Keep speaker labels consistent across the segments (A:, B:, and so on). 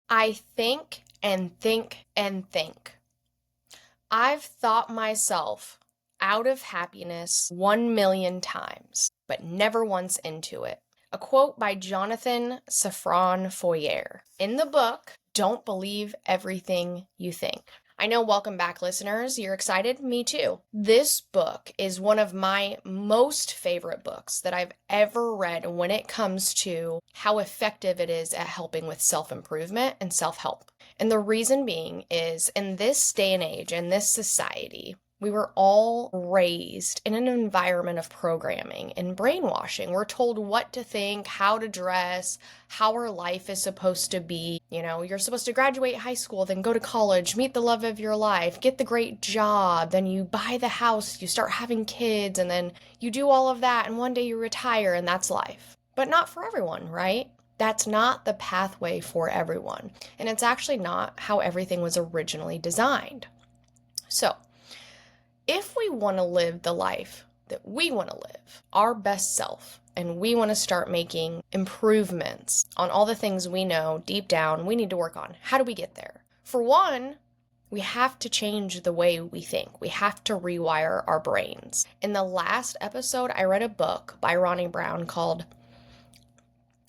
A: I think and think and think. I've thought myself out of happiness 1,000,000 times, but never once into it. A quote by Jonathan Safran Foer. In the book, Don't Believe Everything You Think. I know, welcome back, listeners. You're excited? Me too. This book is one of my most favorite books that I've ever read when it comes to how effective it is at helping with self-improvement and self-help. And the reason being is, in this day and age, in this society, we were all raised in an environment of programming and brainwashing. We're told what to think, how to dress, how our life is supposed to be. You know, you're supposed to graduate high school, then go to college, meet the love of your life, get the great job, then you buy the house, you start having kids, and then you do all of that, and one day you retire, and that's life. But not for everyone, right? That's not the pathway for everyone. And it's actually not how everything was originally designed. So, if we want to live the life that we want to live, our best self, and we want to start making improvements on all the things we know deep down we need to work on, how do we get there? For one, we have to change the way we think. We have to rewire our brains. In the last episode, I read a book by Ronnie Brown called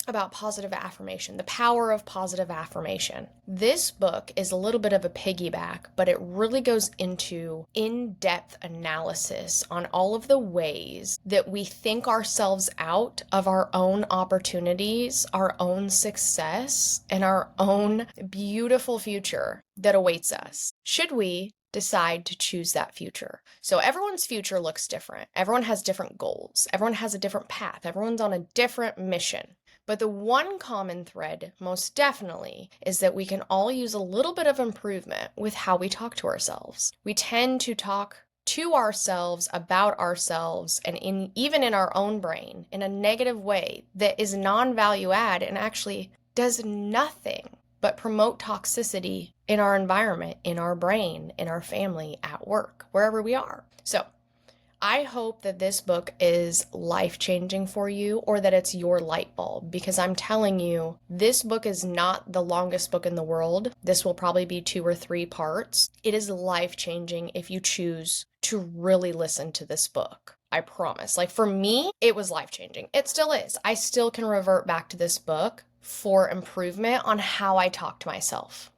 A: about positive affirmation, the power of positive affirmation. This book is a little bit of a piggyback, but it really goes into in-depth analysis on all of the ways that we think ourselves out of our own opportunities, our own success, and our own beautiful future that awaits us. Should we decide to choose that future? So everyone's future looks different. Everyone has different goals. Everyone has a different path. Everyone's on a different mission. But the one common thread, most definitely, is that we can all use a little bit of improvement with how we talk to ourselves. We tend to talk to ourselves about ourselves and even in our own brain in a negative way that is non-value add and actually does nothing but promote toxicity in our environment, in our brain, in our family, at work, wherever we are. So I hope that this book is life-changing for you, or that it's your light bulb, because I'm telling you, this book is not the longest book in the world. This will probably be 2 or 3 parts. It is life-changing if you choose to really listen to this book. I promise. Like, for me, it was life-changing. It still is. I still can revert back to this book for improvement on how I talk to myself.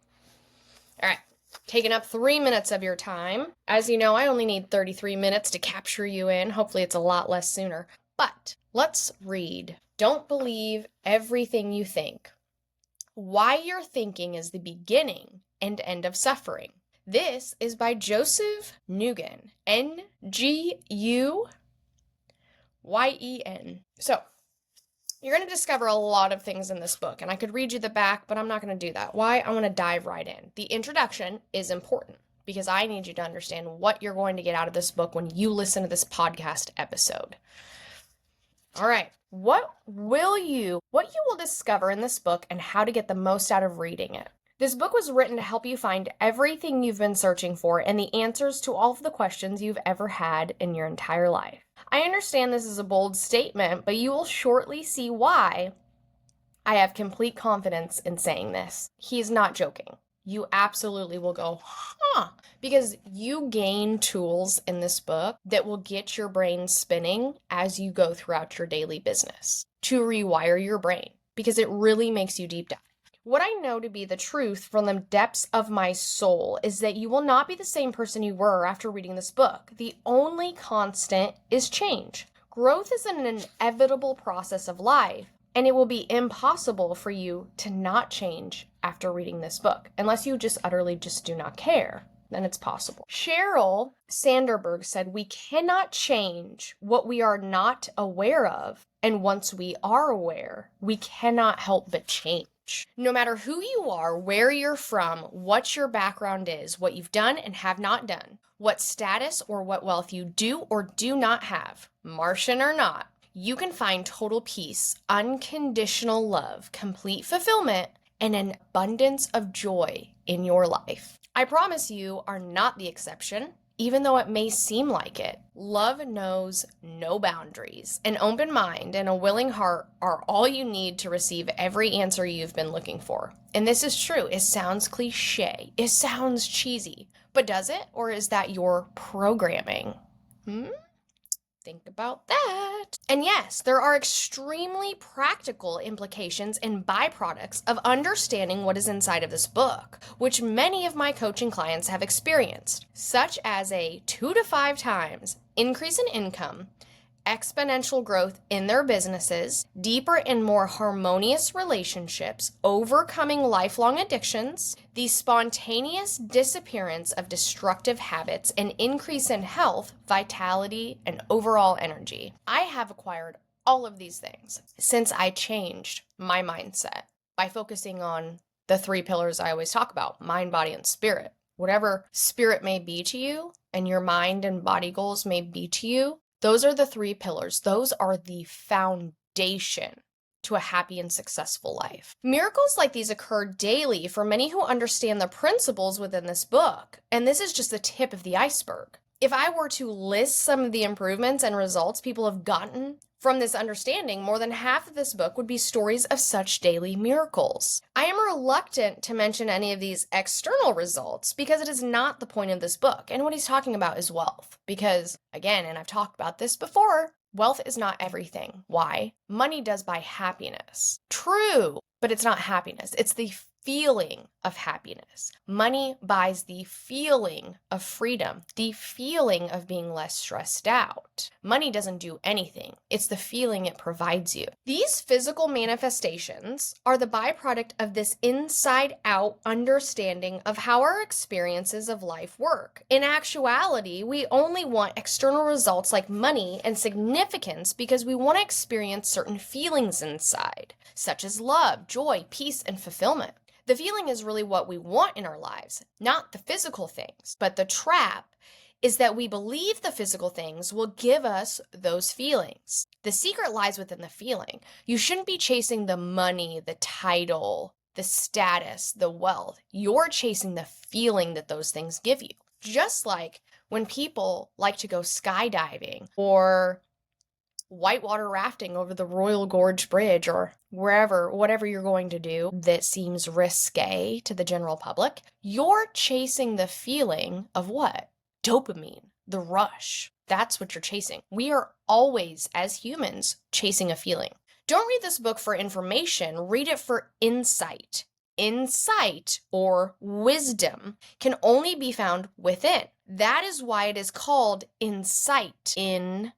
A: All right. Taking up 3 minutes of your time. As you know, I only need 33 minutes to capture you in. Hopefully it's a lot less sooner. But let's read Don't Believe Everything You Think. Why Your Thinking is the Beginning and End of Suffering. This is by Joseph Nguyen. Nguyen. So, you're going to discover a lot of things in this book, and I could read you the back, but I'm not going to do that. Why? I want to dive right in. The introduction is important because I need you to understand what you're going to get out of this book when you listen to this podcast episode. All right. What you will discover in this book and how to get the most out of reading it. This book was written to help you find everything you've been searching for and the answers to all of the questions you've ever had in your entire life. I understand this is a bold statement, but you will shortly see why I have complete confidence in saying this. He's not joking. You absolutely will go, because you gain tools in this book that will get your brain spinning as you go throughout your daily business to rewire your brain, because it really makes you deep dive. What I know to be the truth from the depths of my soul is that you will not be the same person you were after reading this book. The only constant is change. Growth is an inevitable process of life, and it will be impossible for you to not change after reading this book, unless you just utterly just do not care. Then it's possible. Sheryl Sandberg said, "We cannot change what we are not aware of, and once we are aware, we cannot help but change." No matter who you are, where you're from, what your background is, what you've done and have not done, what status or what wealth you do or do not have, Martian or not, you can find total peace, unconditional love, complete fulfillment, and an abundance of joy in your life. I promise you are not the exception. even though it may seem like it. Love knows no boundaries. An open mind and a willing heart are all you need to receive every answer you've been looking for. And this is true. It sounds cliche. It sounds cheesy. But does it? Or is that your programming? Think about that. And yes, there are extremely practical implications and byproducts of understanding what is inside of this book, which many of my coaching clients have experienced, such as a 2 to 5 times increase in income, exponential growth in their businesses, deeper and more harmonious relationships, overcoming lifelong addictions, the spontaneous disappearance of destructive habits, and increase in health, vitality, and overall energy. I have acquired all of these things since I changed my mindset by focusing on the 3 pillars I always talk about: mind, body, and spirit. Whatever spirit may be to you and your mind and body goals may be to you, those are the 3 pillars. Those are the foundation to a happy and successful life. Miracles like these occur daily for many who understand the principles within this book, and this is just the tip of the iceberg. If I were to list some of the improvements and results people have gotten from this understanding, more than half of this book would be stories of such daily miracles. I am reluctant to mention any of these external results because it is not the point of this book, and what he's talking about is wealth. Because, again, and I've talked about this before, wealth is not everything. Why? Money does buy happiness. True, but it's not happiness. It's the feeling of happiness. Money buys the feeling of freedom, the feeling of being less stressed out. Money doesn't do anything. It's the feeling it provides you. These physical manifestations are the byproduct of this inside-out understanding of how our experiences of life work. In actuality, we only want external results like money and significance because we want to experience certain feelings inside, such as love, joy, peace, and fulfillment. The feeling is really what we want in our lives, not the physical things. But the trap is that we believe the physical things will give us those feelings. The secret lies within the feeling. You shouldn't be chasing the money, the title, the status, the wealth. You're chasing the feeling that those things give you. Just like when people like to go skydiving or whitewater rafting over the Royal Gorge Bridge or wherever, whatever you're going to do that seems risque to the general public, you're chasing the feeling of what? Dopamine, the rush. That's what you're chasing. We are always, as humans, chasing a feeling. Don't read this book for information, read it for insight. Insight or wisdom can only be found within. That is why it is called insight. Inside.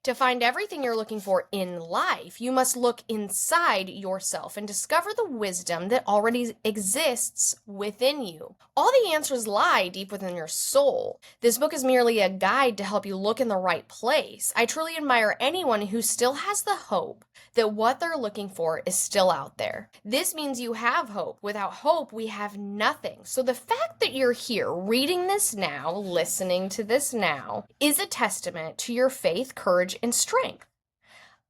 A: To find everything you're looking for in life, you must look inside yourself and discover the wisdom that already exists within you. All the answers lie deep within your soul. This book is merely a guide to help you look in the right place. I truly admire anyone who still has the hope that what they're looking for is still out there. This means you have hope. Without hope, we have nothing. So the fact that you're here reading this now, listening to this now, is a testament to your faith, courage, and strength.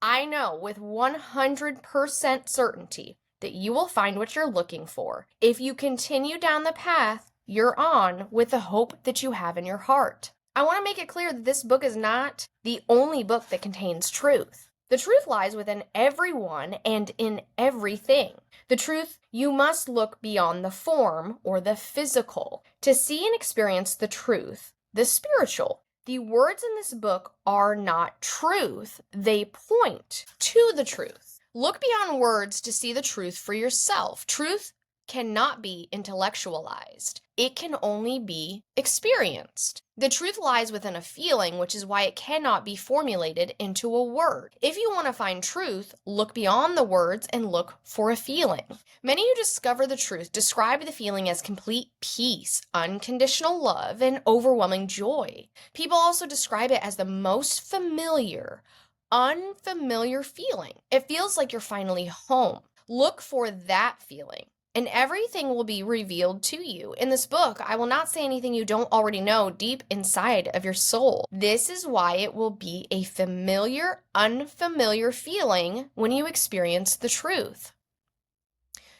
A: I know with 100% certainty that you will find what you're looking for if you continue down the path you're on with the hope that you have in your heart. I want to make it clear that this book is not the only book that contains truth. The truth lies within everyone and in everything. The truth, you must look beyond the form or the physical to see and experience the truth, the spiritual. The words in this book are not truth. They point to the truth. Look beyond words to see the truth for yourself. Truth cannot be intellectualized. It can only be experienced. The truth lies within a feeling, which is why it cannot be formulated into a word. If you want to find truth, look beyond the words and look for a feeling. Many who discover the truth describe the feeling as complete peace, unconditional love, and overwhelming joy. People also describe it as the most familiar, unfamiliar feeling. It feels like you're finally home. Look for that feeling, and everything will be revealed to you. In this book, I will not say anything you don't already know deep inside of your soul. This is why it will be a familiar, unfamiliar feeling when you experience the truth.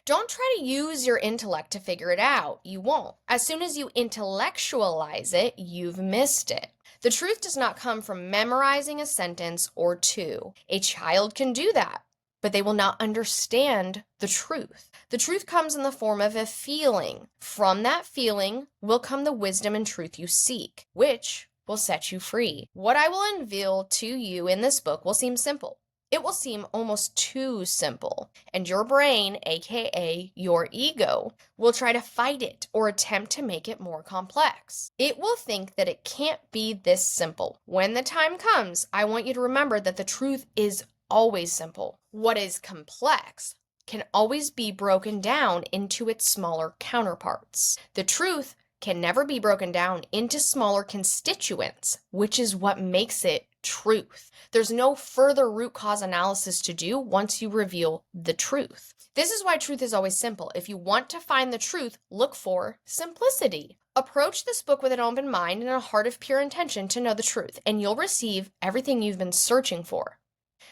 A: Don't try to use your intellect to figure it out. You won't. As soon as you intellectualize it, you've missed it. The truth does not come from memorizing a sentence or two. A child can do that, but they will not understand the truth. The truth comes in the form of a feeling. From that feeling will come the wisdom and truth you seek, which will set you free. What I will unveil to you in this book will seem simple. It will seem almost too simple, and your brain, aka your ego, will try to fight it or attempt to make it more complex. It will think that it can't be this simple. When the time comes, I want you to remember that the truth is always simple. What is complex can always be broken down into its smaller counterparts. The truth can never be broken down into smaller constituents, which is what makes it truth. There's no further root cause analysis to do once you reveal the truth. This is why truth is always simple. If you want to find the truth, look for simplicity. Approach this book with an open mind and a heart of pure intention to know the truth, and you'll receive everything you've been searching for.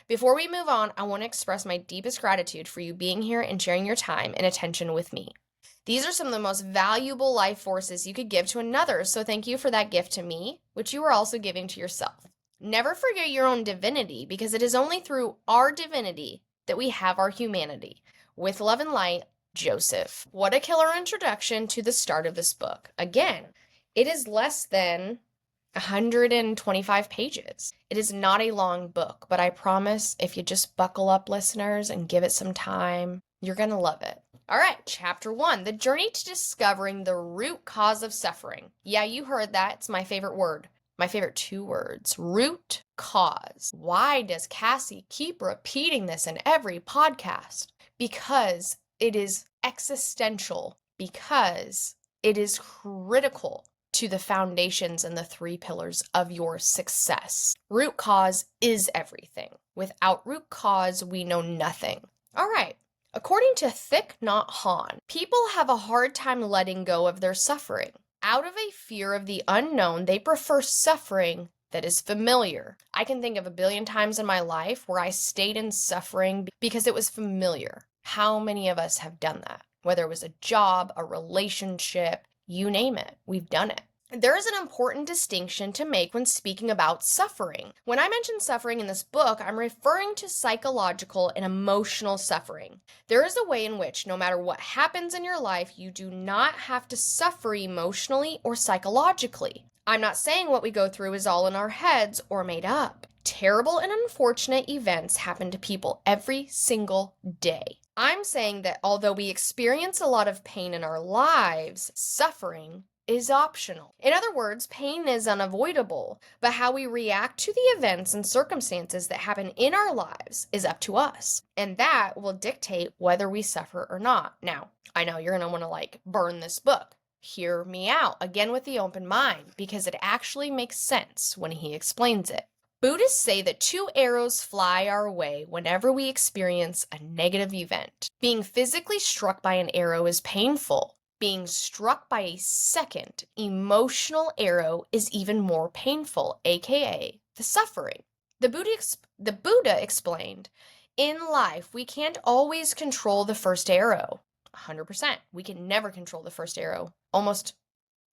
A: Before we move on, I want to express my deepest gratitude for you being here and sharing your time and attention with me. These are some of the most valuable life forces you could give to another, so thank you for that gift to me, which you are also giving to yourself. Never forget your own divinity, because it is only through our divinity that we have our humanity. With love and light, Joseph. What a killer introduction to the start of this book. Again, it is less than 125 pages. It is not a long book, but I promise if you just buckle up, listeners, and give it some time, you're going to love it. All right, chapter 1, the journey to discovering the root cause of suffering. Yeah, you heard that. It's my favorite word. My favorite 2 words, root cause. Why does Cassie keep repeating this in every podcast? Because it is existential, because it is critical to the foundations and the 3 pillars of your success. Root cause is everything. Without root cause, we know nothing. All right. According to Thich Nhat Hanh, people have a hard time letting go of their suffering. Out of a fear of the unknown, they prefer suffering that is familiar. I can think of a billion times in my life where I stayed in suffering because it was familiar. How many of us have done that? Whether it was a job, a relationship, you name it, we've done it. There is an important distinction to make when speaking about suffering. When I mention suffering in this book, I'm referring to psychological and emotional suffering. There is a way in which, no matter what happens in your life, you do not have to suffer emotionally or psychologically. I'm not saying what we go through is all in our heads or made up. Terrible and unfortunate events happen to people every single day. I'm saying that although we experience a lot of pain in our lives, suffering is optional. In other words, pain is unavoidable, but how we react to the events and circumstances that happen in our lives is up to us, and that will dictate whether we suffer or not. Now, I know you're going to want to burn this book. Hear me out, again with the open mind, because it actually makes sense when he explains it. Buddhists say that 2 arrows fly our way whenever we experience a negative event. Being physically struck by an arrow is painful. Being struck by a second emotional arrow is even more painful, aka the suffering. The Buddha explained, in life, we can't always control the first arrow. 100%. We can never control the first arrow. Almost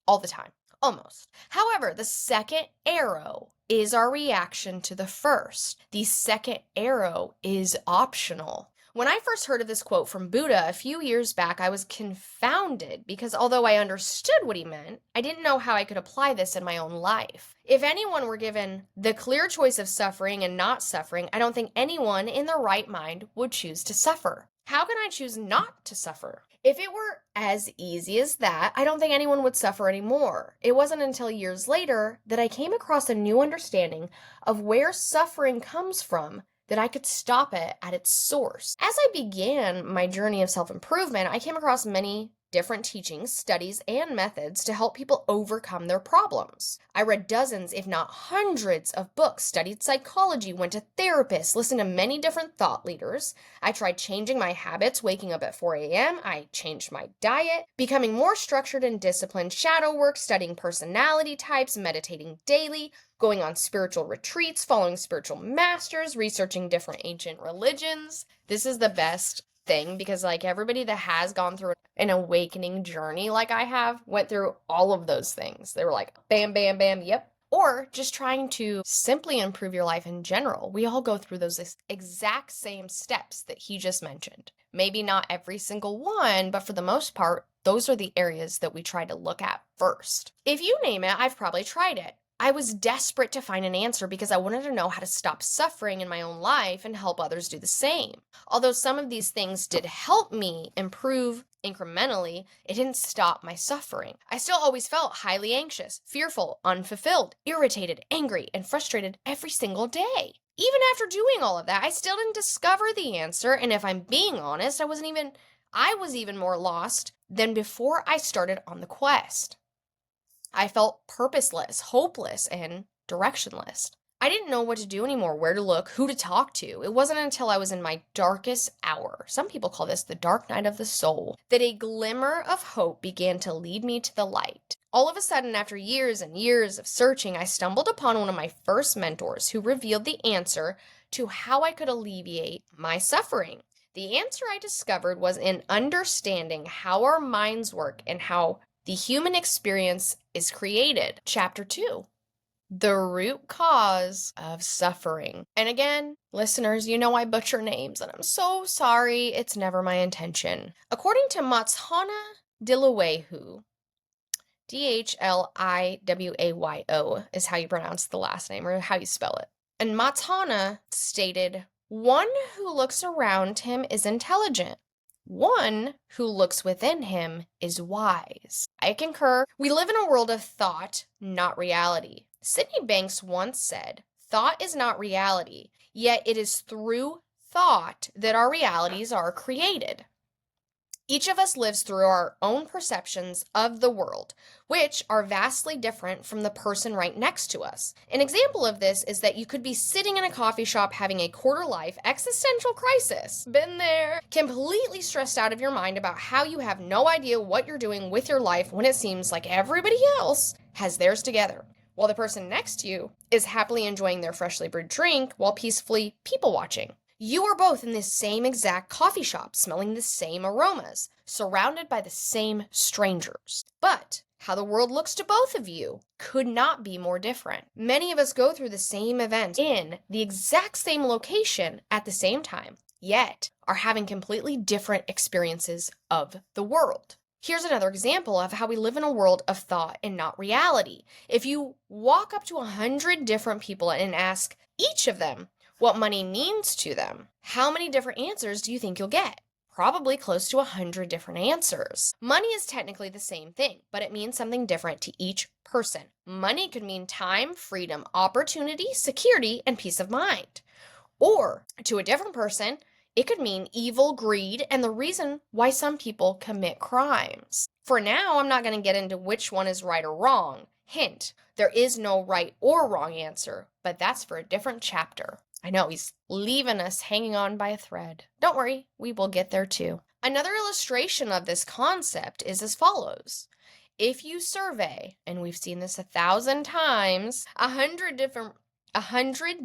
A: all the time. Almost. However, the second arrow is our reaction to the first. The second arrow is optional. When I first heard of this quote from Buddha a few years back, I was confounded because although I understood what he meant, I didn't know how I could apply this in my own life. If anyone were given the clear choice of suffering and not suffering, I don't think anyone in their right mind would choose to suffer. How can I choose not to suffer? If it were as easy as that, I don't think anyone would suffer anymore. It wasn't until years later that I came across a new understanding of where suffering comes from, that I could stop it at its source. As I began my journey of self-improvement, I came across many different teachings, studies, and methods to help people overcome their problems. I read dozens, if not hundreds, of books, studied psychology, went to therapists, listened to many different thought leaders. I tried changing my habits, waking up at 4 a.m. I changed my diet, becoming more structured and disciplined, shadow work, studying personality types, meditating daily, going on spiritual retreats, following spiritual masters, researching different ancient religions. This is the best thing because like everybody that has gone through an awakening journey like I have went through all of those things. They were like bam, bam, bam, yep. Or just trying to simply improve your life in general. We all go through those exact same steps that he just mentioned. Maybe not every single one, but for the most part, those are the areas that we try to look at first. If you name it, I've probably tried it. I was desperate to find an answer because I wanted to know how to stop suffering in my own life and help others do the same. Although some of these things did help me improve incrementally, it didn't stop my suffering. I still always felt highly anxious, fearful, unfulfilled, irritated, angry, and frustrated every single day. Even after doing all of that, I still didn't discover the answer, and if I'm being honest, I was even more lost than before I started on the quest. I felt purposeless, hopeless, and directionless. I didn't know what to do anymore, where to look, who to talk to. It wasn't until I was in my darkest hour, some people call this the dark night of the soul, that a glimmer of hope began to lead me to the light. All of a sudden, after years and years of searching, I stumbled upon one of my first mentors who revealed the answer to how I could alleviate my suffering. The answer I discovered was in understanding how our minds work and how the human experience is created. Chapter 2, the root cause of suffering. And again, listeners, you know I butcher names, and I'm so sorry. It's never my intention. According to Matshana Dilawayo, DhlIwayo is how you pronounce the last name, or how you spell it. And Matshana stated, one who looks around him is intelligent. One who looks within him is wise. I concur. We live in a world of thought, not reality. Sydney Banks once said, thought is not reality, yet it is through thought that our realities are created. Each of us lives through our own perceptions of the world, which are vastly different from the person right next to us. An example of this is that you could be sitting in a coffee shop having a quarter-life existential crisis. Been there. Completely stressed out of your mind about how you have no idea what you're doing with your life when it seems like everybody else has theirs together, while the person next to you is happily enjoying their freshly brewed drink while peacefully people-watching. You are both in this same exact coffee shop, smelling the same aromas, surrounded by the same strangers. But how the world looks to both of you could not be more different. Many of us go through the same event in the exact same location at the same time, yet are having completely different experiences of the world. Here's another example of how we live in a world of thought and not reality. If you walk up to 100 different people and ask each of them what money means to them, how many different answers do you think you'll get? Probably close to 100 different answers. Money is technically the same thing, but it means something different to each person. Money could mean time, freedom, opportunity, security, and peace of mind. Or to a different person, it could mean evil, greed, and the reason why some people commit crimes. For now, I'm not going to get into which one is right or wrong. Hint, there is no right or wrong answer, but that's for a different chapter. I know, he's leaving us hanging on by a thread. Don't worry, we will get there too. Another illustration of this concept is as follows. If you survey, and we've seen this 1,000 times, 100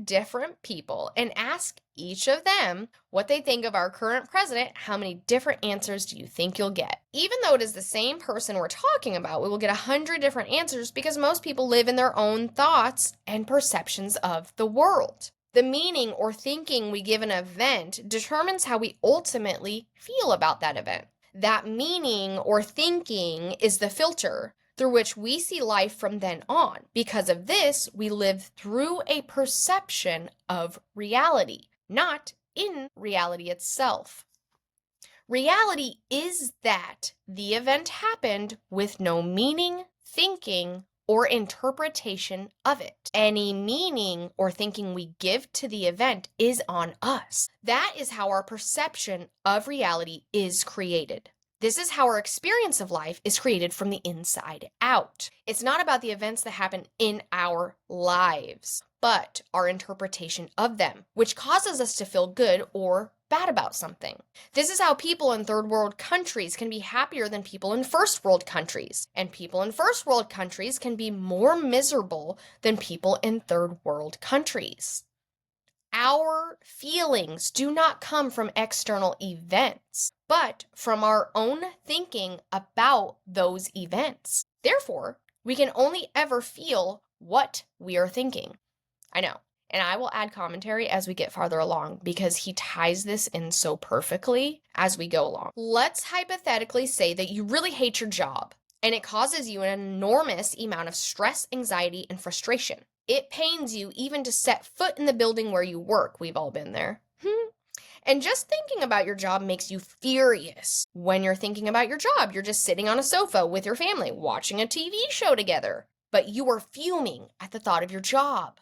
A: different people, and ask each of them what they think of our current president, how many different answers do you think you'll get? Even though it is the same person we're talking about, we will get 100 different answers because most people live in their own thoughts and perceptions of the world. The meaning or thinking we give an event determines how we ultimately feel about that event. That meaning or thinking is the filter through which we see life from then on. Because of this, we live through a perception of reality, not in reality itself. Reality is that the event happened with no meaning, thinking, or interpretation of it. Any meaning or thinking we give to the event is on us. That is how our perception of reality is created. This is how our experience of life is created from the inside out. It's not about the events that happen in our lives, but our interpretation of them, which causes us to feel good or bad about something. This is how people in third world countries can be happier than people in first world countries, and people in first world countries can be more miserable than people in third world countries. Our feelings do not come from external events, but from our own thinking about those events. Therefore, we can only ever feel what we are thinking. I know. And I will add commentary as we get farther along because he ties this in so perfectly as we go along. Let's hypothetically say that you really hate your job and it causes you an enormous amount of stress, anxiety, and frustration. It pains you even to set foot in the building where you work. We've all been there. And just thinking about your job makes you furious. When you're thinking about your job, you're just sitting on a sofa with your family, watching a TV show together, but you are fuming at the thought of your job.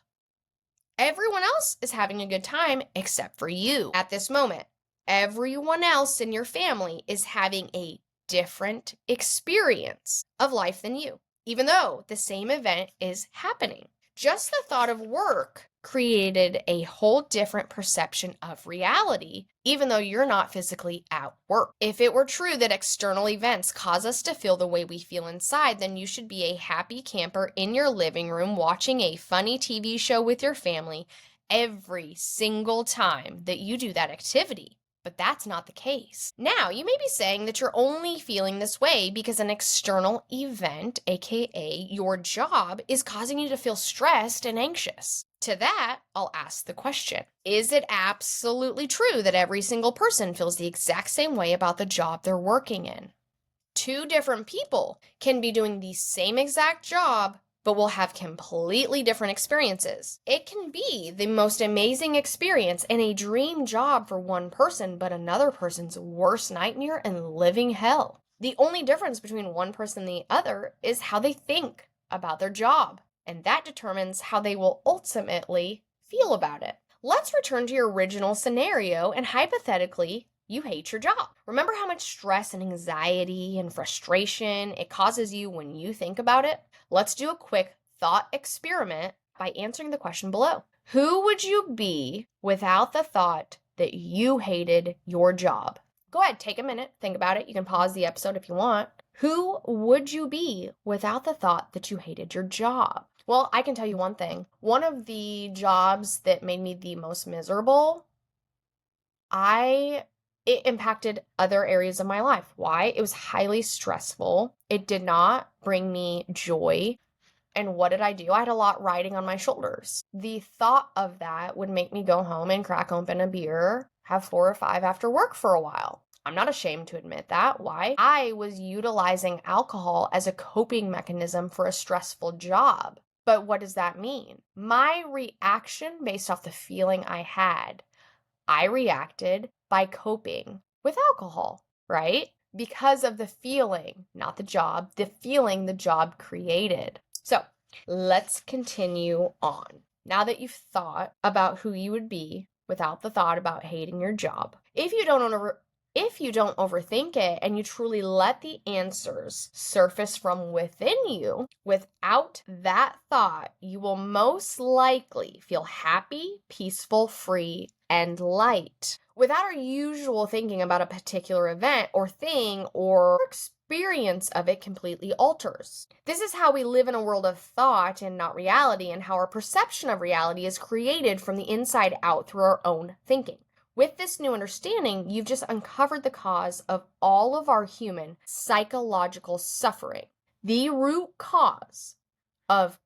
A: Everyone else is having a good time except for you at this moment. Everyone else in your family is having a different experience of life than you, even though the same event is happening. Just the thought of work created a whole different perception of reality, even though you're not physically at work. If it were true that external events cause us to feel the way we feel inside, then you should be a happy camper in your living room watching a funny TV show with your family every single time that you do that activity. But that's not the case. Now, you may be saying that you're only feeling this way because an external event, aka your job, is causing you to feel stressed and anxious. To that, I'll ask the question, is it absolutely true that every single person feels the exact same way about the job they're working in? Two different people can be doing the same exact job, but will have completely different experiences. It can be the most amazing experience and a dream job for one person, but another person's worst nightmare and living hell. The only difference between one person and the other is how they think about their job, and that determines how they will ultimately feel about it. Let's return to your original scenario and hypothetically, you hate your job. Remember how much stress and anxiety and frustration it causes you when you think about it? Let's do a quick thought experiment by answering the question below. Who would you be without the thought that you hated your job? Go ahead, take a minute, think about it. You can pause the episode if you want. Who would you be without the thought that you hated your job? Well, I can tell you one thing. One of the jobs that made me the most miserable, it impacted other areas of my life. Why? It was highly stressful. It did not bring me joy. And what did I do? I had a lot riding on my shoulders. The thought of that would make me go home and crack open a beer, have 4 or 5 after work for a while. I'm not ashamed to admit that. Why? I was utilizing alcohol as a coping mechanism for a stressful job. But what does that mean? My reaction based off the feeling I reacted by coping with alcohol, right? Because of the feeling, not the job, the feeling the job created. So let's continue on. Now that you've thought about who you would be without the thought about hating your job, if you don't overthink it and you truly let the answers surface from within you, without that thought, you will most likely feel happy, peaceful, free, and light. Without our usual thinking about a particular event or thing or experience of it completely alters. This is how we live in a world of thought and not reality, and how our perception of reality is created from the inside out through our own thinking. With this new understanding, you've just uncovered the cause of all of our human psychological suffering. The root cause of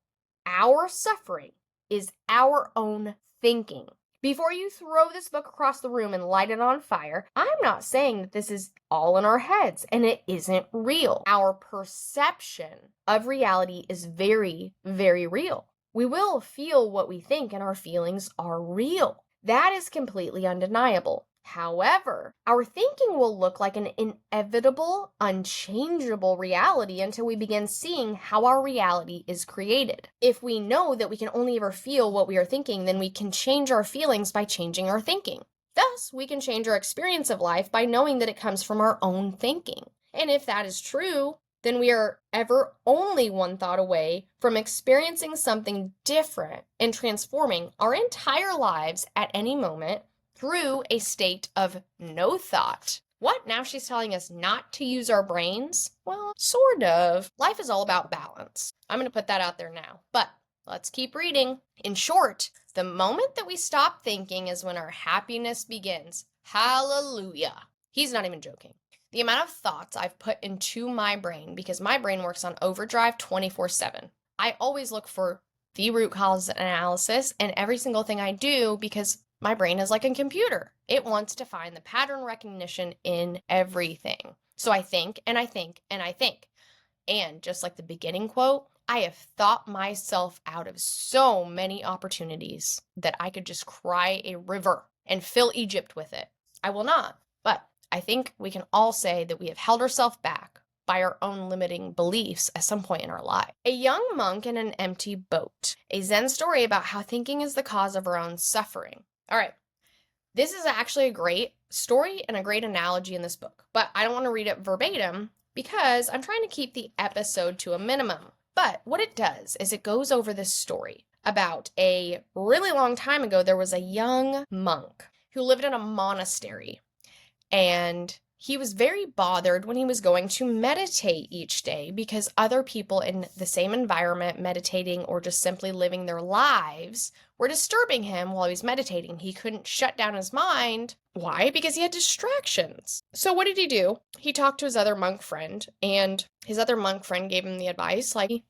A: our suffering is our own thinking. Before you throw this book across the room and light it on fire, I'm not saying that this is all in our heads and it isn't real. Our perception of reality is very, very real. We will feel what we think and our feelings are real. That is completely undeniable. However, our thinking will look like an inevitable, unchangeable reality until we begin seeing how our reality is created. If we know that we can only ever feel what we are thinking, then we can change our feelings by changing our thinking. Thus, we can change our experience of life by knowing that it comes from our own thinking. And if that is true, then we are ever only one thought away from experiencing something different and transforming our entire lives at any moment through a state of no thought. What? Now she's telling us not to use our brains? Well, sort of. Life is all about balance. I'm going to put that out there now. But Let's keep reading. In short, the moment that we stop thinking is when our happiness begins. Hallelujah. He's not even joking. The amount of thoughts I've put into my brain, because my brain works on overdrive 24/7. I always look for the root cause analysis in every single thing I do because my brain is like a computer. It wants to find the pattern recognition in everything. So I think and I think and I think. And just like the beginning quote, I have thought myself out of so many opportunities that I could just cry a river and fill Egypt with it. I will not, but I think we can all say that we have held ourselves back by our own limiting beliefs at some point in our life. A young monk in an empty boat. A Zen story about how thinking is the cause of our own suffering. All right. This is actually a great story and a great analogy in this book, but I don't want to read it verbatim because I'm trying to keep the episode to a minimum. But what it does is it goes over this story about a really long time ago. There was a young monk who lived in a monastery, and he was very bothered when he was going to meditate each day because other people in the same environment, meditating or just simply living their lives, were disturbing him while he was meditating. He couldn't shut down his mind. Why? Because he had distractions. So what did he do? He talked to his other monk friend, and his other monk friend gave him the advice, like,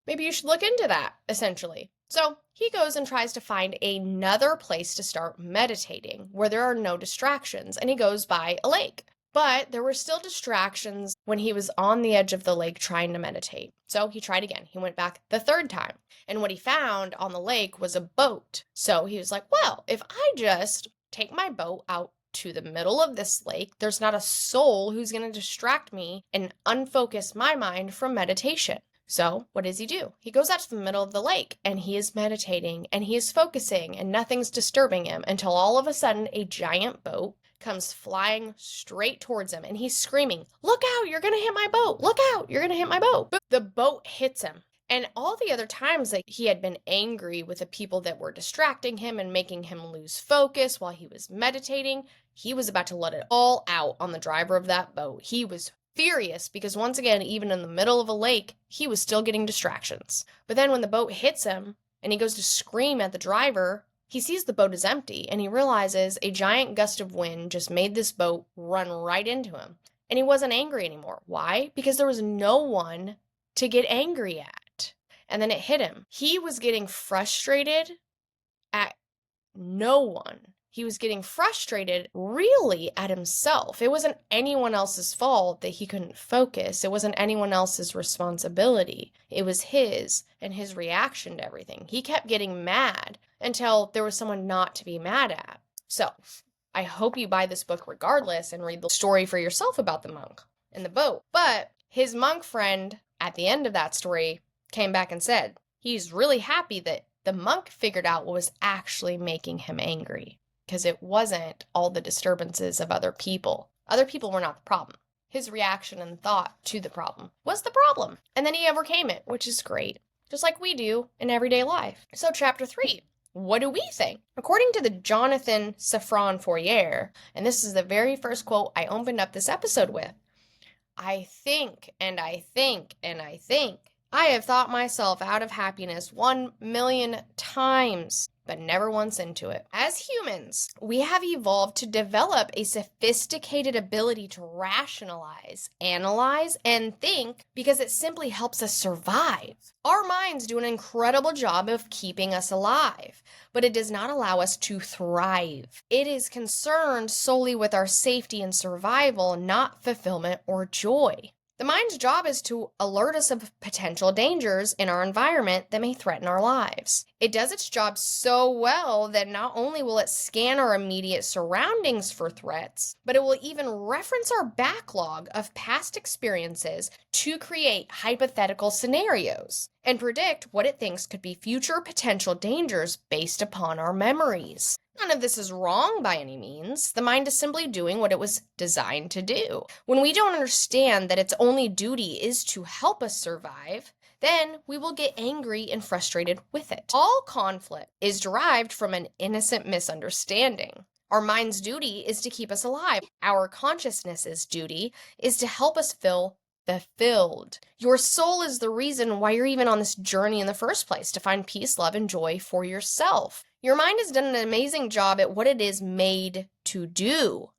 A: maybe you should look into that, essentially. So he goes and tries to find another place to start meditating where there are no distractions, and he goes by a lake. But there were still distractions when he was on the edge of the lake trying to meditate. So he tried again. He went back the third time. And what he found on the lake was a boat. So he was like, well, if I just take my boat out to the middle of this lake, there's not a soul who's going to distract me and unfocus my mind from meditation. So what does he do? He goes out to the middle of the lake and he is meditating and he is focusing and nothing's disturbing him until all of a sudden a giant boat comes flying straight towards him and he's screaming, "Look out, you're going to hit my boat. Look out, you're going to hit my boat." But the boat hits him. And all the other times that he had been angry with the people that were distracting him and making him lose focus while he was meditating, he was about to let it all out on the driver of that boat. He was furious because once again, even in the middle of a lake, he was still getting distractions. But then when the boat hits him and he goes to scream at the driver, he sees the boat is empty and he realizes a giant gust of wind just made this boat run right into him. And he wasn't angry anymore. Why? Because there was no one to get angry at. And then it hit him. He was getting frustrated at no one. He was getting frustrated really at himself. It wasn't anyone else's fault that he couldn't focus. It wasn't anyone else's responsibility. It was his and his reaction to everything. He kept getting mad until there was someone not to be mad at. So I hope you buy this book regardless and read the story for yourself about the monk and the boat. But his monk friend at the end of that story came back and said he's really happy that the monk figured out what was actually making him angry, because it wasn't all the disturbances of other people. Other people were not the problem. His reaction and thought to the problem was the problem. And then he overcame it, which is great, just like we do in everyday life. So chapter 3, what do we think? According to the Jonathan Safran Fourier, and this is the very first quote I opened up this episode with, I think and I think and I think. I have thought myself out of happiness 1,000,000 times, but never once into it. As humans, we have evolved to develop a sophisticated ability to rationalize, analyze, and think because it simply helps us survive. Our minds do an incredible job of keeping us alive, but it does not allow us to thrive. It is concerned solely with our safety and survival, not fulfillment or joy. The mind's job is to alert us of potential dangers in our environment that may threaten our lives. It does its job so well that not only will it scan our immediate surroundings for threats, but it will even reference our backlog of past experiences to create hypothetical scenarios and predict what it thinks could be future potential dangers based upon our memories. None of this is wrong by any means. The mind is simply doing what it was designed to do. When we don't understand that its only duty is to help us survive, then we will get angry and frustrated with it. All conflict is derived from an innocent misunderstanding. Our mind's duty is to keep us alive. Our consciousness's duty is to help us feel fulfilled. Your soul is the reason why you're even on this journey in the first place, to find peace, love, and joy for yourself. Your mind has done an amazing job at what it is made to do,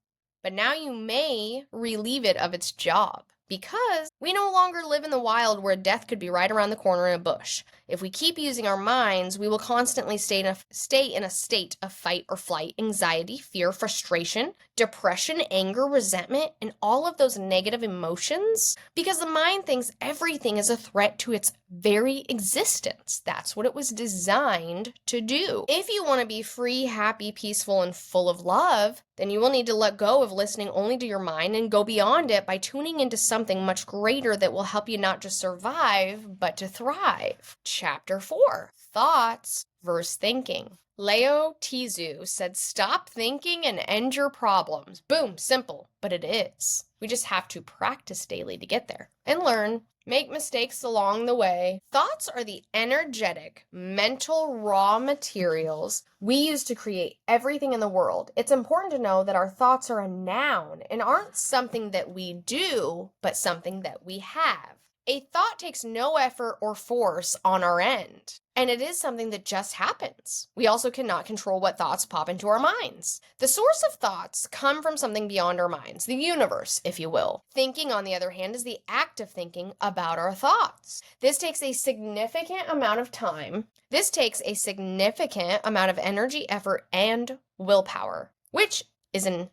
A: but now you may relieve it of its job, because we no longer live in the wild where death could be right around the corner in a bush. If we keep using our minds, we will constantly stay in a state of fight or flight, anxiety, fear, frustration, depression, anger, resentment, and all of those negative emotions, because the mind thinks everything is a threat to its very existence. That's what it was designed to do. If you want to be free, happy, peaceful, and full of love, then you will need to let go of listening only to your mind and go beyond it by tuning into something much greater that will help you not just survive, but to thrive. Chapter 4, Thoughts versus Thinking. Lao Tzu said, stop thinking and end your problems. Boom, simple, but it is. We just have to practice daily to get there and learn. Make mistakes along the way. Thoughts are the energetic, mental raw materials we use to create everything in the world. It's important to know that our thoughts are a noun and aren't something that we do, but something that we have. A thought takes no effort or force on our end, and it is something that just happens. We also cannot control what thoughts pop into our minds. The source of thoughts come from something beyond our minds, the universe, if you will. Thinking, on the other hand, is the act of thinking about our thoughts. This takes a significant amount of time. This takes a significant amount of energy, effort, and willpower, which is an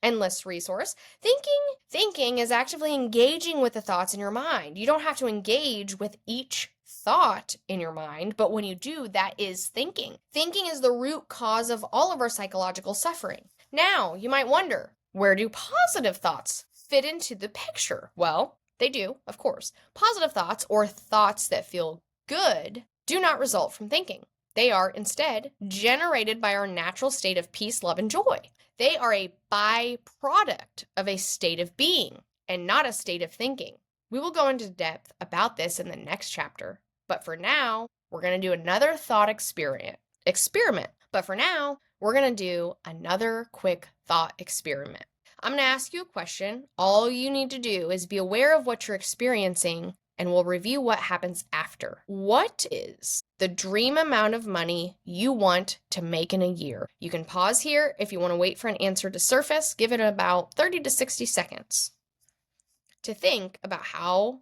A: endless resource. Thinking is actively engaging with the thoughts in your mind. You don't have to engage with each thought in your mind, but when you do, that is thinking. Thinking is the root cause of all of our psychological suffering. Now, you might wonder, where do positive thoughts fit into the picture? Well, they do, of course. Positive thoughts, or thoughts that feel good, do not result from thinking. They are instead generated by our natural state of peace, love, and joy. They are a byproduct of a state of being and not a state of thinking. We will go into depth about this in the next chapter, but for now, we're going to do another thought experiment. But for now, we're going to do another quick thought experiment. I'm going to ask you a question. All you need to do is be aware of what you're experiencing, and we'll review what happens after. What is the dream amount of money you want to make in a year? You can pause here if you want to wait for an answer to surface. Give it about 30 to 60 seconds to think about how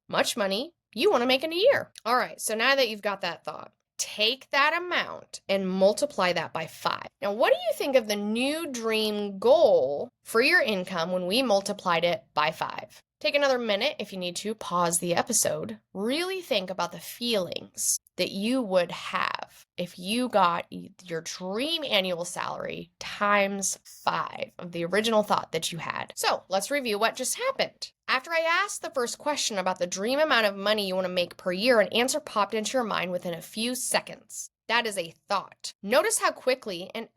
A: much money you want to make in a year. All right, so now that you've got that thought, take that amount and multiply that by 5. Now, what do you think of the new dream goal for your income when we multiplied it by 5? Take another minute if you need to, pause the episode. Really think about the feelings that you would have if you got your dream annual salary times 5 of the original thought that you had. So let's review what just happened. After I asked the first question about the dream amount of money you want to make per year, an answer popped into your mind within a few seconds. That is a thought. Notice how quickly and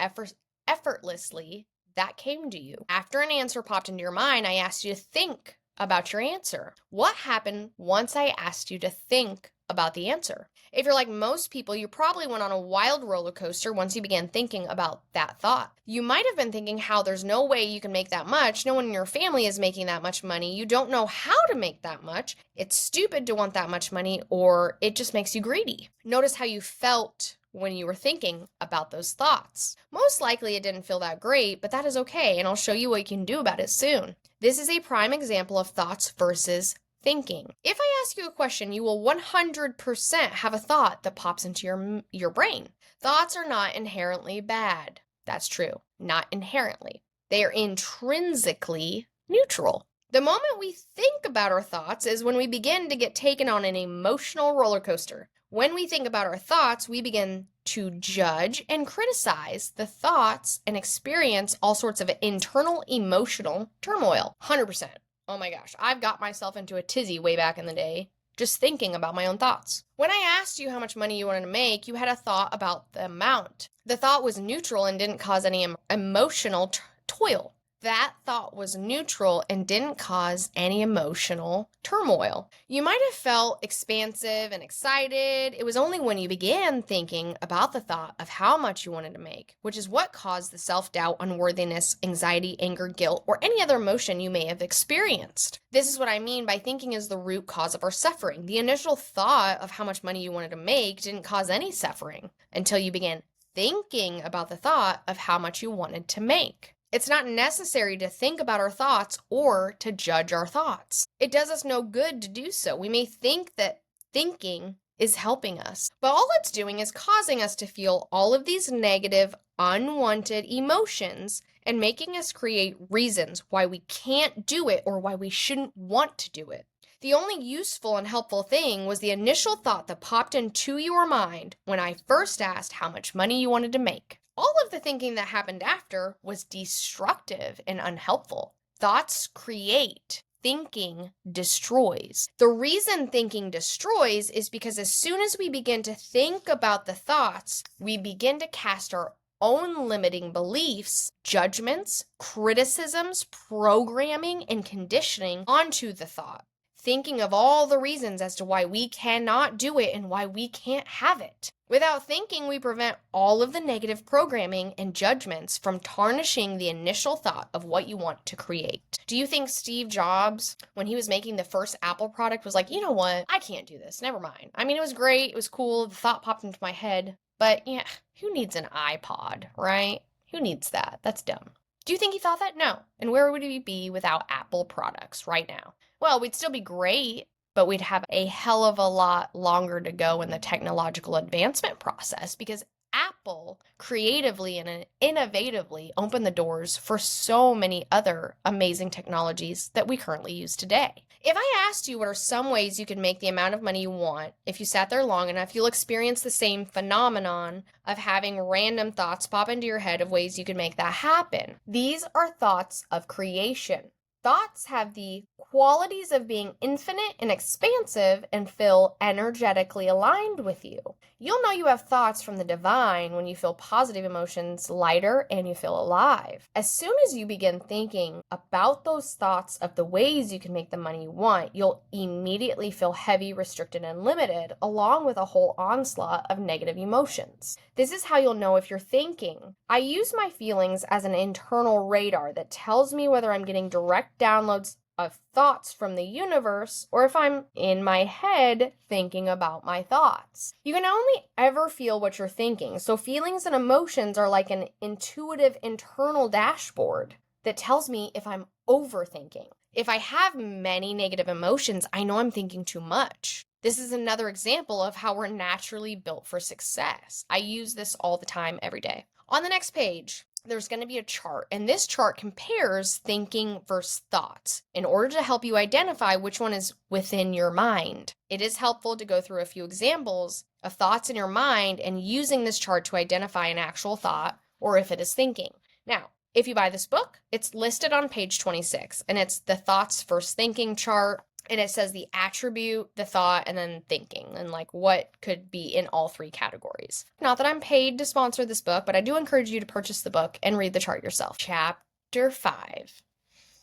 A: effortlessly that came to you. After an answer popped into your mind, I asked you to think about your answer. What happened once I asked you to think about the answer? If you're like most people, you probably went on a wild roller coaster once you began thinking about that thought. You might have been thinking how there's no way you can make that much. No one in your family is making that much money. You don't know how to make that much. It's stupid to want that much money, or it just makes you greedy. Notice how you felt when you were thinking about those thoughts. Most likely it didn't feel that great, but that is okay, and I'll show you what you can do about it soon. This is a prime example of thoughts versus thinking. If I ask you a question, you will 100% have a thought that pops into your brain. Thoughts are not inherently bad. That's true. Not inherently. They are intrinsically neutral. The moment we think about our thoughts is when we begin to get taken on an emotional roller coaster. When we think about our thoughts, we begin to judge and criticize the thoughts and experience all sorts of internal emotional turmoil. 100%. Oh my gosh, I've got myself into a tizzy way back in the day just thinking about my own thoughts. When I asked you how much money you wanted to make, you had a thought about the amount. The thought was neutral and didn't cause any emotional toil. that thought was neutral and didn't cause any emotional turmoil. You might have felt expansive and excited. It was only when you began thinking about the thought of how much you wanted to make, which is what caused the self-doubt, unworthiness, anxiety, anger, guilt, or any other emotion you may have experienced. This is what I mean by thinking is the root cause of our suffering. The initial thought of how much money you wanted to make didn't cause any suffering until you began thinking about the thought of how much you wanted to make. It's not necessary to think about our thoughts or to judge our thoughts. It does us no good to do so. We may think that thinking is helping us, but all it's doing is causing us to feel all of these negative, unwanted emotions and making us create reasons why we can't do it or why we shouldn't want to do it. The only useful and helpful thing was the initial thought that popped into your mind when I first asked how much money you wanted to make. All of the thinking that happened after was destructive and unhelpful. Thoughts create. Thinking destroys. The reason thinking destroys is because as soon as we begin to think about the thoughts, we begin to cast our own limiting beliefs, judgments, criticisms, programming, and conditioning onto the thought, thinking of all the reasons as to why we cannot do it and why we can't have it. Without thinking, we prevent all of the negative programming and judgments from tarnishing the initial thought of what you want to create. Do you think Steve Jobs, when he was making the first Apple product, was like, you know what, I can't do this, never mind. I mean, it was great, it was cool, the thought popped into my head, but yeah, who needs an iPod, right? Who needs that? That's dumb. Do you think he thought that? No. And where would we be without Apple products right now? Well, we'd still be great, but we'd have a hell of a lot longer to go in the technological advancement process because Apple creatively and innovatively opened the doors for so many other amazing technologies that we currently use today. If I asked you what are some ways you could make the amount of money you want, if you sat there long enough, you'll experience the same phenomenon of having random thoughts pop into your head of ways you can make that happen. These are thoughts of creation. Thoughts have the qualities of being infinite and expansive and feel energetically aligned with you. You'll know you have thoughts from the divine when you feel positive emotions lighter and you feel alive. As soon as you begin thinking about those thoughts of the ways you can make the money you want, you'll immediately feel heavy, restricted, and limited, along with a whole onslaught of negative emotions. This is how you'll know if you're thinking. I use my feelings as an internal radar that tells me whether I'm getting direct downloads of thoughts from the universe or if I'm in my head thinking about my thoughts. You can only ever feel what you're thinking, so feelings and emotions are like an intuitive internal dashboard that tells me if I'm overthinking. If I have many negative emotions, I know I'm thinking too much. This is another example of how we're naturally built for success. I use this all the time, every day. On the next page, there's going to be a chart, and this chart compares thinking versus thoughts in order to help you identify which one is within your mind. It is helpful to go through a few examples of thoughts in your mind and using this chart to identify an actual thought or if it is thinking. Now, if you buy this book, it's listed on page 26, and it's the thoughts versus thinking chart. And it says the attribute, the thought, and then thinking, and like what could be in all three categories. Not that I'm paid to sponsor this book, but I do encourage you to purchase the book and read the chart yourself. Chapter 5.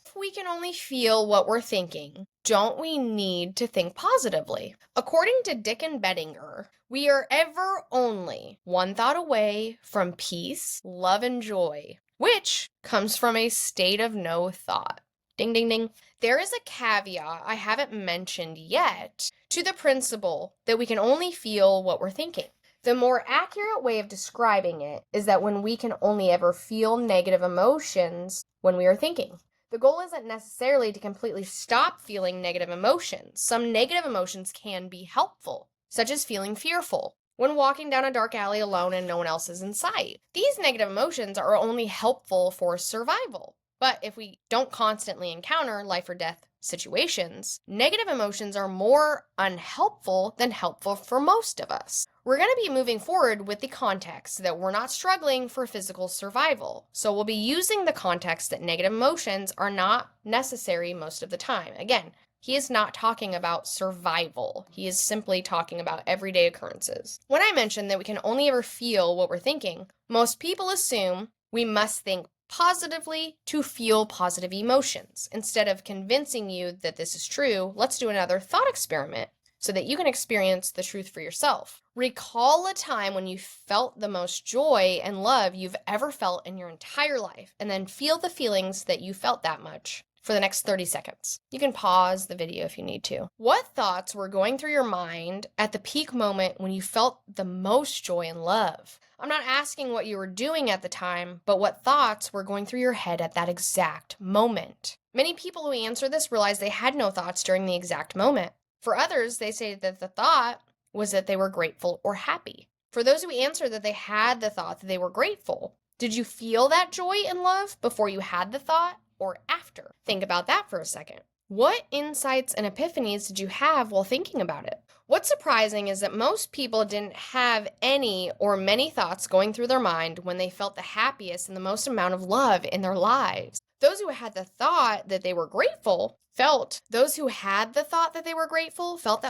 A: If we can only feel what we're thinking, don't we need to think positively? According to Dick and Bettinger, we are ever only one thought away from peace, love, and joy, which comes from a state of no thought. Ding, ding, ding. There is a caveat I haven't mentioned yet to the principle that we can only feel what we're thinking. The more accurate way of describing it is that when we can only ever feel negative emotions when we are thinking. The goal isn't necessarily to completely stop feeling negative emotions. Some negative emotions can be helpful, such as feeling fearful when walking down a dark alley alone and no one else is in sight. These negative emotions are only helpful for survival. But if we don't constantly encounter life or death situations, negative emotions are more unhelpful than helpful for most of us. We're going to be moving forward with the context that we're not struggling for physical survival. So we'll be using the context that negative emotions are not necessary most of the time. Again, he is not talking about survival. He is simply talking about everyday occurrences. When I mentioned that we can only ever feel what we're thinking, most people assume we must think positively to feel positive emotions. Instead of convincing you that this is true, let's do another thought experiment so that you can experience the truth for yourself. Recall a time when you felt the most joy and love you've ever felt in your entire life, and then feel the feelings that you felt that much for the next 30 seconds. You can pause the video if you need to. What thoughts were going through your mind at the peak moment when you felt the most joy and love? I'm not asking what you were doing at the time, but what thoughts were going through your head at that exact moment. Many people who answer this realize they had no thoughts during the exact moment. For others, they say that the thought was that they were grateful or happy. For those who answer that they had the thought that they were grateful, did you feel that joy and love before you had the thought or after? Think about that for a second. What insights and epiphanies did you have while thinking about it? What's surprising is that most people didn't have any or many thoughts going through their mind when they felt the happiest and the most amount of love in their lives. Those who had the thought that they were grateful felt that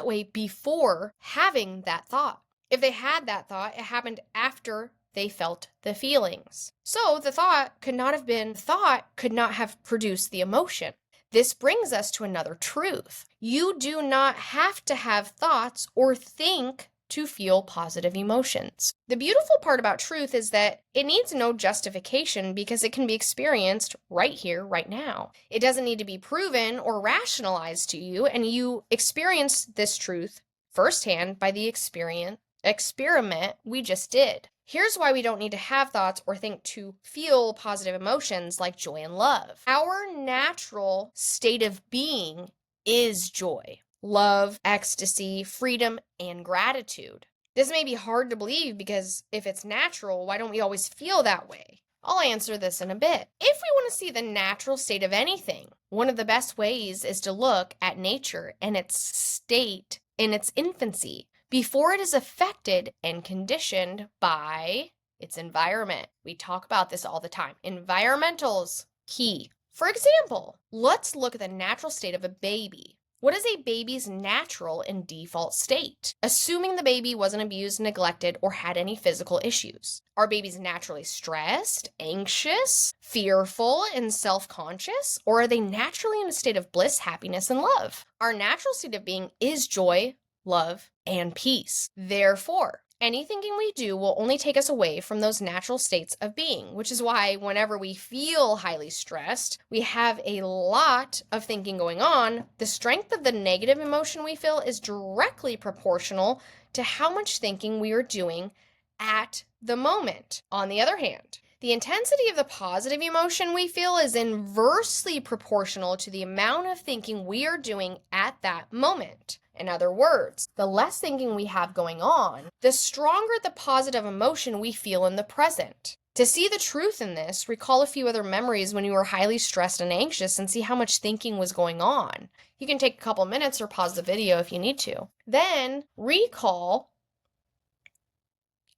A: way before having that thought. If they had that thought, it happened after they felt the feelings. So the thought could not have produced the emotion. This brings us to another truth. You do not have to have thoughts or think to feel positive emotions. The beautiful part about truth is that it needs no justification because it can be experienced right here, right now. It doesn't need to be proven or rationalized to you, and you experience this truth firsthand by the experiment we just did. Here's why we don't need to have thoughts or think to feel positive emotions like joy and love. Our natural state of being is joy, love, ecstasy, freedom, and gratitude. This may be hard to believe because if it's natural, why don't we always feel that way? I'll answer this in a bit. If we want to see the natural state of anything, one of the best ways is to look at nature and its state in its infancy, before it is affected and conditioned by its environment. We talk about this all the time. Environmentals, key. For example, let's look at the natural state of a baby. What is a baby's natural and default state? Assuming the baby wasn't abused, neglected, or had any physical issues. Are babies naturally stressed, anxious, fearful, and self-conscious? Or are they naturally in a state of bliss, happiness, and love? Our natural state of being is joy, love, and peace. Therefore, any thinking we do will only take us away from those natural states of being, which is why whenever we feel highly stressed, we have a lot of thinking going on. The strength of the negative emotion we feel is directly proportional to how much thinking we are doing at the moment. On the other hand, the intensity of the positive emotion we feel is inversely proportional to the amount of thinking we are doing at that moment. In other words, the less thinking we have going on, the stronger the positive emotion we feel in the present. To see the truth in this, recall a few other memories when you were highly stressed and anxious and see how much thinking was going on. You can take a couple minutes or pause the video if you need to. Then recall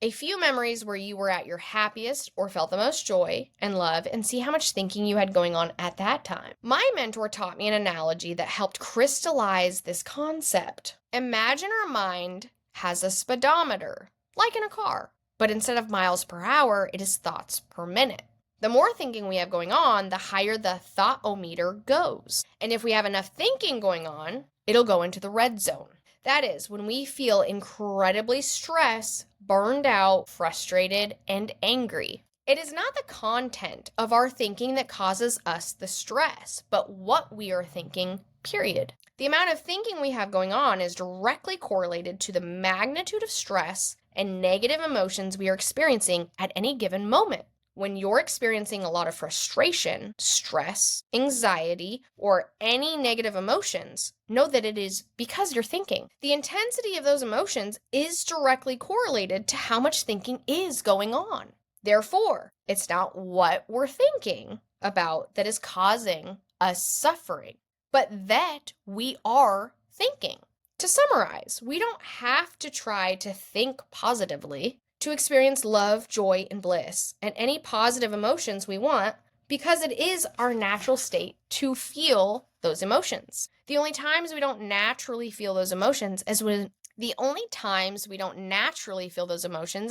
A: a few memories where you were at your happiest or felt the most joy and love and see how much thinking you had going on at that time. My mentor taught me an analogy that helped crystallize this concept. Imagine our mind has a speedometer, like in a car, but instead of miles per hour, it is thoughts per minute. The more thinking we have going on, the higher the thought-o-meter goes. And if we have enough thinking going on, it'll go into the red zone. That is, when we feel incredibly stressed, burned out, frustrated, and angry. It is not the content of our thinking that causes us the stress, but what we are thinking, period. The amount of thinking we have going on is directly correlated to the magnitude of stress and negative emotions we are experiencing at any given moment. When you're experiencing a lot of frustration, stress, anxiety, or any negative emotions, know that it is because you're thinking. The intensity of those emotions is directly correlated to how much thinking is going on. Therefore, it's not what we're thinking about that is causing us suffering, but that we are thinking. To summarize, we don't have to try to think positively to experience love, joy, and bliss, and any positive emotions we want, because it is our natural state to feel those emotions. The only times we don't naturally feel those emotions The only times we don't naturally feel those emotions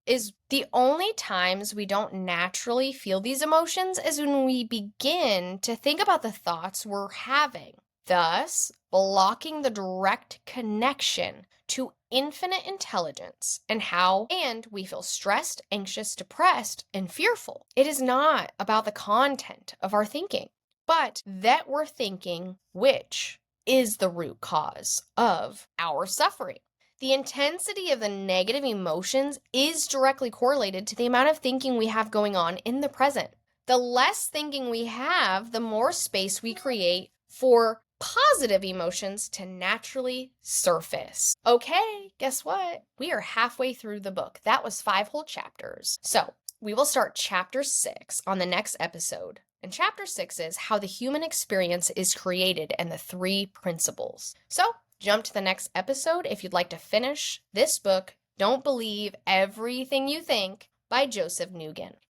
A: is the only times we don't naturally feel these emotions is when we begin to think about the thoughts we're having, thus blocking the direct connection to infinite intelligence and we feel stressed, anxious, depressed, and fearful. It is not about the content of our thinking, but that we're thinking, which is the root cause of our suffering. The intensity of the negative emotions is directly correlated to the amount of thinking we have going on in the present. The less thinking we have, the more space we create for positive emotions to naturally surface. Okay, guess what? We are halfway through the book. That was 5 whole chapters. So we will start chapter 6 on the next episode. And chapter 6 is how the human experience is created and the 3 principles. So jump to the next episode if you'd like to finish this book, Don't Believe Everything You Think by Joseph Nguyen.